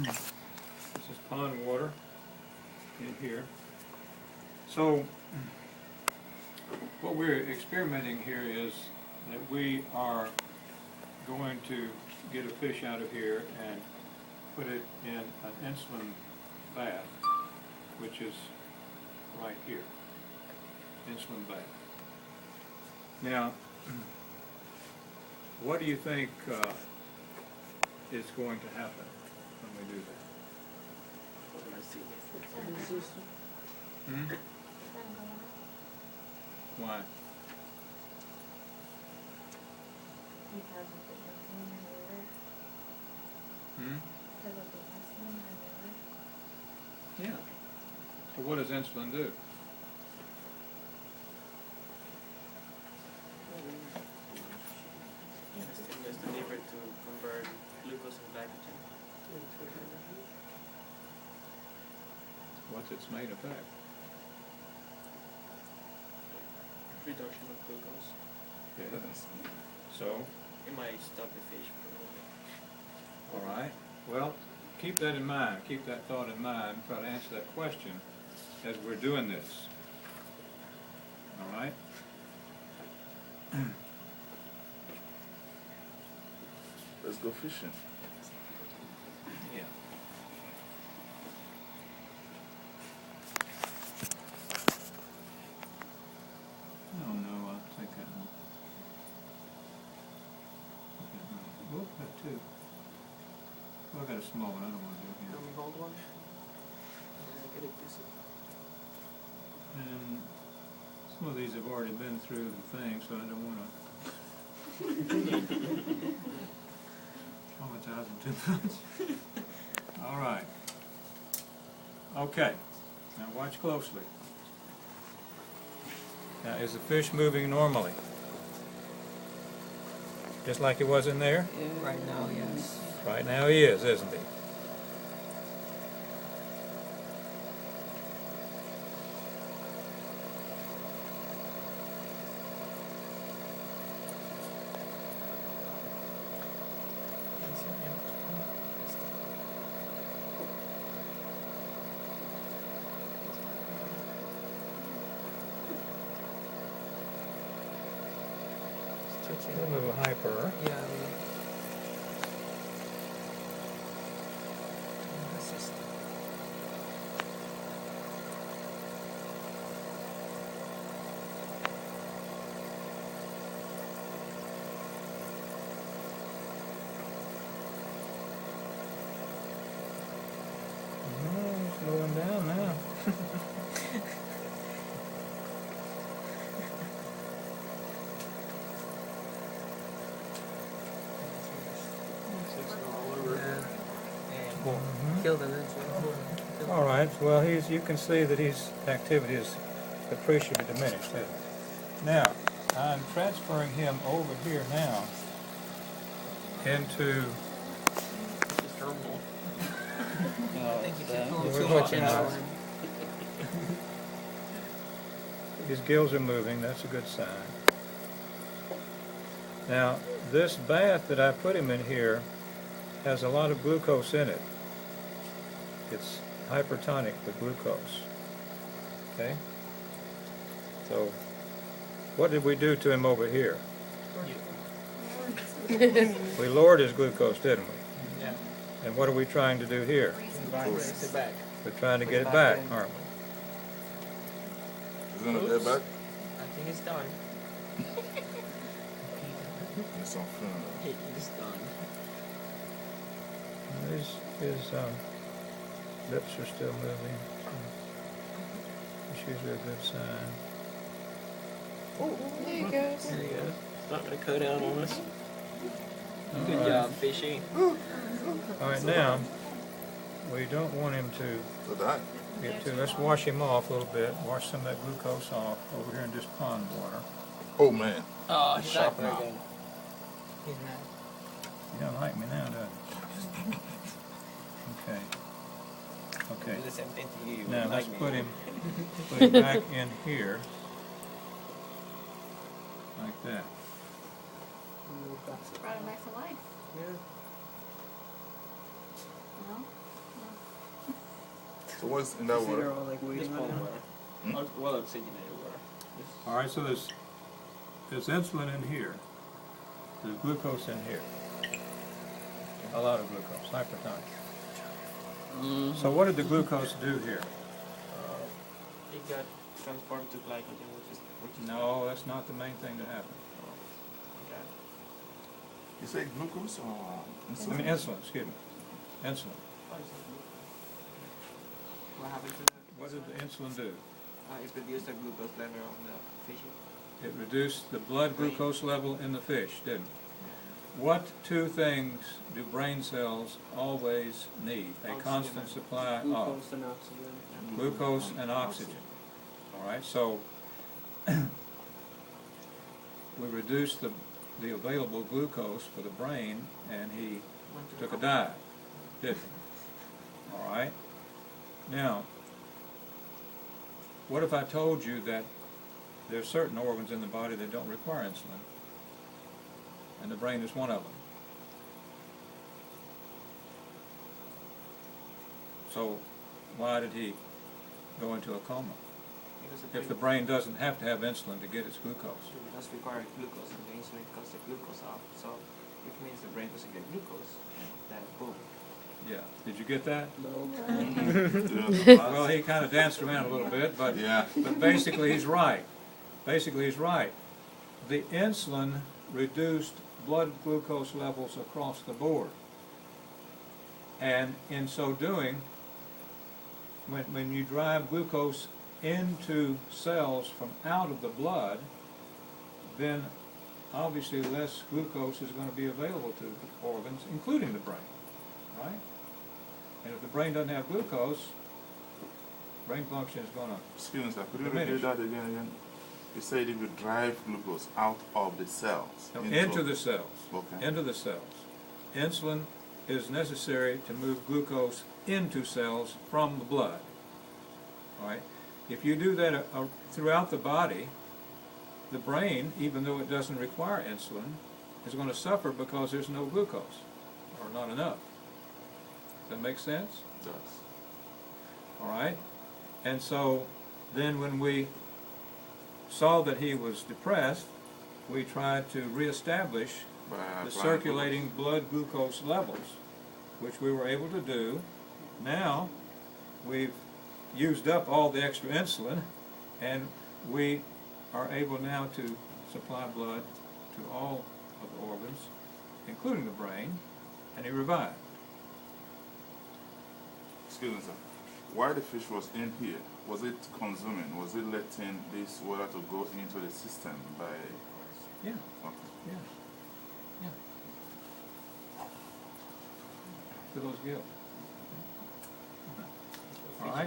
This is pond water in here. So what we're experimenting here is that we are going to get a fish out of here and put it in an insulin bath, which is right here, insulin bath. Now, what do you think is going to happen when we do that? Hmm? Why? Hmm? Yeah. So what does insulin do? Stimulates the liver to convert glucose and glycogen. What's its main effect? Reduction of glucose. Yes. So, It might stop the fish for a moment. all right. Well, keep that in mind. Keep that thought in mind. Try to answer that question as we're doing this. All right? Let's go fishing. Yeah. Oh no, I'll take that one. Whoop, got two. Well, I got a small one. I don't want to do it Let me here. hold one. Get it this. And some of these have already been through the thing, so I don't want to traumatize them too much. All right. Okay. Now watch closely. Now, is the fish moving normally? Just like he was in there? Right now, yes. Right now he is, isn't he? A little hyper. Yeah. Slowing down now. Kill them. That's All right. Well, you can see that his activity is appreciably diminished. Now, I'm transferring him over here now into. terminal. We're watching now. His gills are moving. That's a good sign. Now, this bath that I put him in here has a lot of glucose in it. It's hypertonic with glucose. Okay? So, what did we do to him over here? We lowered his glucose, didn't we? Yeah. And what are we trying to do here? Raise it back. We're trying to get it back, aren't we? You gonna get back? I think it's done. It's on film. It's done. His lips are still moving. It's usually a good sign. Oh, there he goes. There you go. It's not going to cut out on us. All Good right. job, fishy. All right, now, we don't want him to So that. get too, let's wash him off a little bit. Wash some of that glucose off over here in this pond water. Oh man. Oh, He's sharp now. again. He's mad. You don't like me now, do you? Okay. Okay. Do the same thing to you. Now, like let's me. put him back in here. Like that. Brought him back to life. Yeah. No? So what's in that You see they're water? all like Just waiting cold on it. water. Well oxygenated water. Just- All right, so there's insulin in here. There's glucose in here. A lot of glucose, hypertonic. So what did the glucose do here? It got transformed to glycogen, which is No, that's not the main thing that happened. got You say glucose or I insulin? mean insulin, excuse me. Insulin. what happened to that? What did the insulin do? It reduced the glucose level on the fish. It reduced the blood glucose level in the fish, didn't it? What two things do brain cells always need? A Oxygen. constant supply of Glucose and oxygen. glucose and oxygen. All right, so we reduced the available glucose for the brain, and he took a dive, didn't he? All right. Now, what if I told you that there are certain organs in the body that don't require insulin, and the brain is one of them? So, why did he go into a coma? Because If the brain doesn't have to have insulin to get its glucose. it does require glucose, and the insulin cuts the glucose off. So it means the brain doesn't get glucose, then boom. Yeah. Did you get that? Yeah. Well, he kind of danced around a little bit, but Yeah. but basically he's right. Basically he's right. The insulin reduced blood glucose levels across the board. And in so doing, when you drive glucose into cells from out of the blood, then obviously less glucose is going to be available to organs, including the brain, right? And if the brain doesn't have glucose, brain function is going to Excuse me, sir. Could you Diminish. repeat that again? You said if you drive glucose out of the cells. into the cells. Okay. Into the cells. Insulin is necessary to move glucose into cells from the blood. All right. If you do that throughout the body, the brain, even though it doesn't require insulin, is going to suffer because there's no glucose, or not enough. Does that make sense? Yes. All right. And so then when we saw that he was depressed, we tried to reestablish By the applying circulating blood glucose levels, which we were able to do. Now we've used up all the extra insulin, and we are able now to supply blood to all of the organs, including the brain, and he revived. Excuse me, sir. While the fish was in here, was it consuming? Was it letting this water to go into the system by? Yeah, Okay. yeah, yeah. Good old Gil. All right.